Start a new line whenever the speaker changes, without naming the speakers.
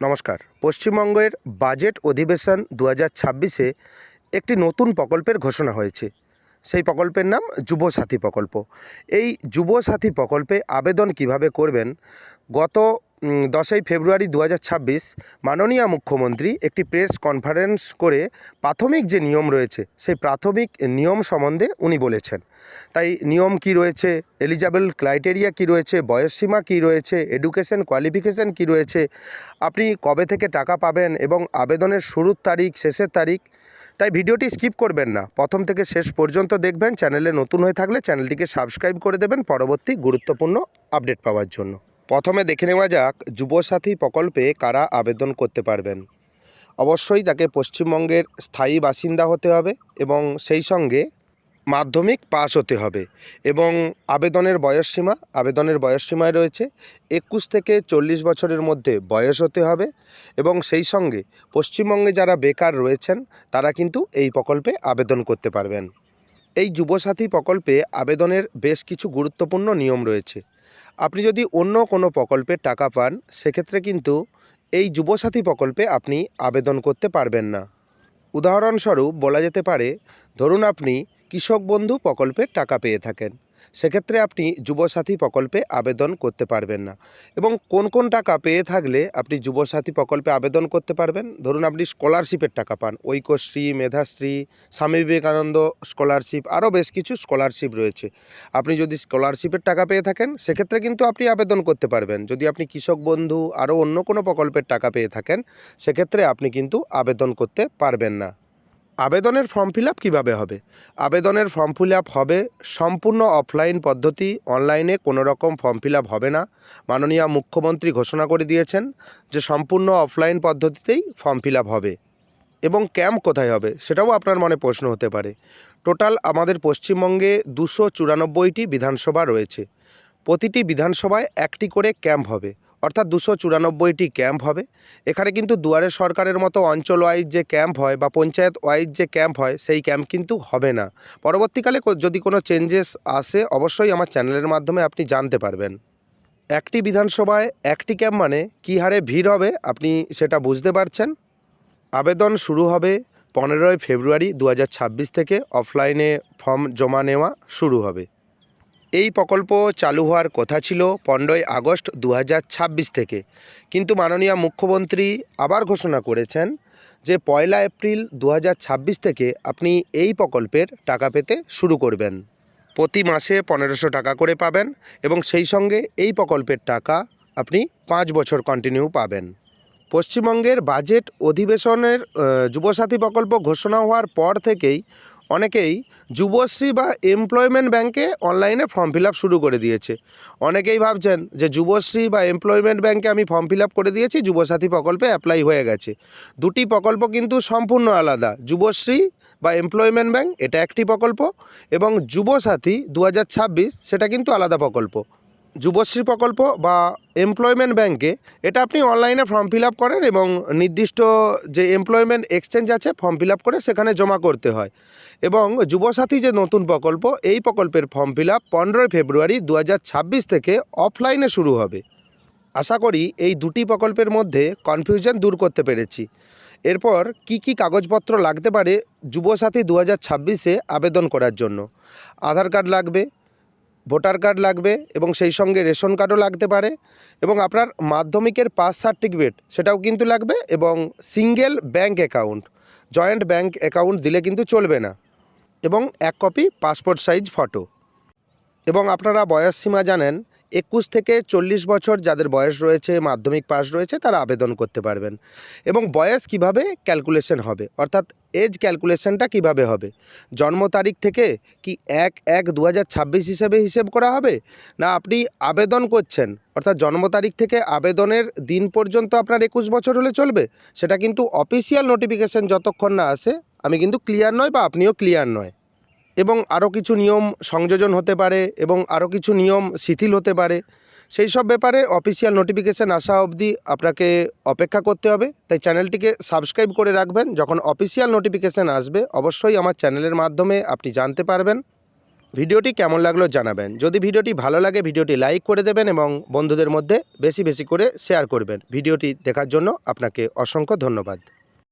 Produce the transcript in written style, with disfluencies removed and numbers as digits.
নমস্কার। পশ্চিমবঙ্গের বাজেট অধিবেশন ২০২৬-এ একটি নতুন প্রকল্পের ঘোষণা হয়েছে। সেই প্রকল্পের নাম যুবসাথী প্রকল্প। এই যুবসাথী প্রকল্পে আবেদন কিভাবে করবেন, গত 10ই ফেব্রুয়ারি ২০২৬ মাননীয় মুখ্যমন্ত্রী একটি প্রেস কনফারেন্স করে প্রাথমিক যে নিয়ম রয়েছে সেই প্রাথমিক নিয়ম সম্বন্ধে উনি বলেছেন। তাই নিয়ম কি রয়েছে, এলিজিবল ক্রাইটেরিয়া কি রয়েছে, বয়সসীমা কি রয়েছে, এডুকেশন কোয়ালিফিকেশন কি রয়েছে, আপনি কবে থেকে টাকা পাবেন এবং আবেদনের শুরুর তারিখ, শেষের তারিখ। তাই ভিডিওটি স্কিপ করবেন না, প্রথম থেকে শেষ পর্যন্ত দেখবেন। চ্যানেলে নতুন হয়ে থাকলে চ্যানেলটিকে সাবস্ক্রাইব করে দেবেন পরবর্তী গুরুত্বপূর্ণ আপডেট পাওয়ার জন্য। প্রথমে দেখে নেওয়া যাক যুবসাথী প্রকল্পে কারা আবেদন করতে পারবেন। অবশ্যই তাকে পশ্চিমবঙ্গের স্থায়ী বাসিন্দা হতে হবে এবং সেই সঙ্গে মাধ্যমিক পাস হতে হবে এবং আবেদনের বয়সসীমায় রয়েছে 21 থেকে 40 বছরের মধ্যে বয়স হতে হবে এবং সেই সঙ্গে পশ্চিমবঙ্গে যারা বেকার রয়েছেন তারা কিন্তু এই প্রকল্পে আবেদন করতে পারবেন। এই যুবসাথী প্রকল্পে আবেদনের বেশ কিছু গুরুত্বপূর্ণ নিয়ম রয়েছে। আপনি যদি অন্য কোনো প্রকল্পের টাকা পান সেক্ষেত্রে কিন্তু এই যুবসাথী প্রকল্পে আপনি আবেদন করতে পারবেন না। উদাহরণস্বরূপ বলা যেতে পারে, ধরুন আপনি কৃষক বন্ধু প্রকল্পের টাকা পেয়ে থাকেন, সেক্ষেত্রে আপনি যুবসাথী প্রকল্পে আবেদন করতে পারবেন না। এবং কোন কোন টাকা পেয়ে থাকলে আপনি যুবসাথী প্রকল্পে আবেদন করতে পারবেন, ধরুন আপনি স্কলারশিপের টাকা পান, ঐক্যশ্রী, মেধাশ্রী, স্বামী বিবেকানন্দ স্কলারশিপ, আরও বেশ কিছু স্কলারশিপ রয়েছে। আপনি যদি স্কলারশিপের টাকা পেয়ে থাকেন সেক্ষেত্রে কিন্তু আপনি আবেদন করতে পারবেন। যদি আপনি কৃষক বন্ধু আরও অন্য কোনো প্রকল্পের টাকা পেয়ে থাকেন সেক্ষেত্রে আপনি কিন্তু আবেদন করতে পারবেন না। আবেদনের ফর্ম ফিল আপ কীভাবে হবে? আবেদনের ফর্ম ফিল আপ হবে সম্পূর্ণ অফলাইন পদ্ধতি, অনলাইনে কোনো রকম ফর্ম ফিল আপ হবে না। মাননীয় মুখ্যমন্ত্রী ঘোষণা করে দিয়েছেন যে সম্পূর্ণ অফলাইন পদ্ধতিতেই ফর্ম ফিল আপ হবে। এবং ক্যাম্প কোথায় হবে সেটাও আপনার মনে প্রশ্ন হতে পারে। টোটাল আমাদের পশ্চিমবঙ্গে 294টি বিধানসভা রয়েছে। প্রতিটি বিধানসভায় একটি করে ক্যাম্প হবে, অর্থাৎ 294টি ক্যাম্প হবে। এখানে কিন্তু দুয়ারে সরকারের মতো অঞ্চল ওয়াইজ যে ক্যাম্প হয় বা পঞ্চায়েত ওয়াইজ যে ক্যাম্প হয় সেই ক্যাম্প কিন্তু হবে না। পরবর্তীকালে যদি কোনো চেঞ্জেস আসে অবশ্যই আমার চ্যানেলের মাধ্যমে আপনি জানতে পারবেন। একটি বিধানসভায় একটি ক্যাম্প মানে কী হারে ভিড় হবে আপনি সেটা বুঝতে পারছেন। আবেদন শুরু হবে 15ই ফেব্রুয়ারি 2026 থেকে, অফলাইনে ফর্ম জমা নেওয়া শুরু হবে। এই প্রকল্প চালু হওয়ার কথা ছিল 15ই আগস্ট 2026 থেকে, কিন্তু মাননীয় মুখ্যমন্ত্রী আবার ঘোষণা করেছেন যে 1 এপ্রিল 2026 থেকে আপনি এই প্রকল্পের টাকা পেতে শুরু করবেন। প্রতি মাসে 1500 টাকা করে পাবেন এবং সেই সঙ্গে এই প্রকল্পের টাকা আপনি 5 বছর কন্টিনিউ পাবেন। পশ্চিমবঙ্গের বাজেট অধিবেশনের যুবসাথী প্রকল্প ঘোষণা হওয়ার পর থেকেই অনেকেই যুবশ্রী বা এমপ্লয়মেন্ট ব্যাংকে অনলাইনে ফর্ম ফিল আপ শুরু করে দিয়েছে। অনেকেই ভাবছেন যে যুবশ্রী বা এমপ্লয়মেন্ট ব্যাংকে আমি ফর্ম ফিল আপ করে দিয়েছি, যুবসাথী প্রকল্পে অ্যাপ্লাই হয়ে গেছে। দুটি প্রকল্প কিন্তু সম্পূর্ণ আলাদা। যুবশ্রী বা এমপ্লয়মেন্ট ব্যাংক এটা একটি প্রকল্প এবং যুবসাথী 2026 সেটা কিন্তু আলাদা প্রকল্প। যুবশ্রী প্রকল্প বা এমপ্লয়মেন্ট ব্যাংকে এটা আপনি অনলাইনে ফর্ম ফিল আপ করেন এবং নির্দিষ্ট যে এমপ্লয়মেন্ট এক্সচেঞ্জ আছে ফর্ম ফিল আপ করে সেখানে জমা করতে হয়। এবং যুবসাথী যে নতুন প্রকল্প, এই প্রকল্পের ফর্ম ফিল আপ 15 ফেব্রুয়ারি 2026 থেকে অফলাইনে শুরু হবে। আশা করি এই দুটি প্রকল্পের মধ্যে কনফিউশন দূর করতে পেরেছি। এরপর কি কি কাগজপত্র লাগতে পারে যুবসাথী 2026-এ আবেদন করার জন্য? আধার কার্ড লাগবে, ভোটার কার্ড লাগবে এবং সেই সঙ্গে রেশন কার্ডও লাগতে পারে এবং আপনার মাধ্যমিকের পাস সার্টিফিকেট সেটাও কিন্তু লাগবে এবং single bank account, joint bank account দিলে কিন্তু চলবে না, এবং 1 কপি পাসপোর্ট সাইজ ফটো। এবং আপনারা বয়সসীমা জানেন, 21 থেকে 40 বছর যাদের বয়স রয়েছে, মাধ্যমিক পাস রয়েছে, তারা আবেদন করতে পারবেন। এবং বয়স কিভাবে ক্যালকুলেশন হবে, অর্থাৎ এজ ক্যালকুলেশনটা কিভাবে হবে? জন্ম তারিখ থেকে কি 1/1/2026 হিসেবে হিসেব করা হবে, না আপনি আবেদন করছেন অর্থাৎ জন্ম তারিখ থেকে আবেদনের দিন পর্যন্ত আপনার 21 বছর হলে চলবে? সেটা কিন্তু অফিসিয়াল নোটিফিকেশন যতক্ষণ না আসে আমি কিন্তু ক্লিয়ার নয় বা আপনিও ক্লিয়ার নয়। এবং আরও কিছু নিয়ম সংযোজন হতে পারে এবং আরও কিছু নিয়ম শিথিল হতে পারে। সেই সব ব্যাপারে অফিসিয়াল নোটিফিকেশান আসা অবধি আপনাকে অপেক্ষা করতে হবে। তাই চ্যানেলটিকে সাবস্ক্রাইব করে রাখবেন, যখন অফিসিয়াল নোটিফিকেশান আসবে অবশ্যই আমার চ্যানেলের মাধ্যমে আপনি জানতে পারবেন। ভিডিওটি কেমন লাগলো জানাবেন। যদি ভিডিওটি ভালো লাগে ভিডিওটি লাইক করে দেবেন এবং বন্ধুদের মধ্যে বেশি বেশি করে শেয়ার করবেন। ভিডিওটি দেখার জন্য আপনাকে অসংখ্য ধন্যবাদ।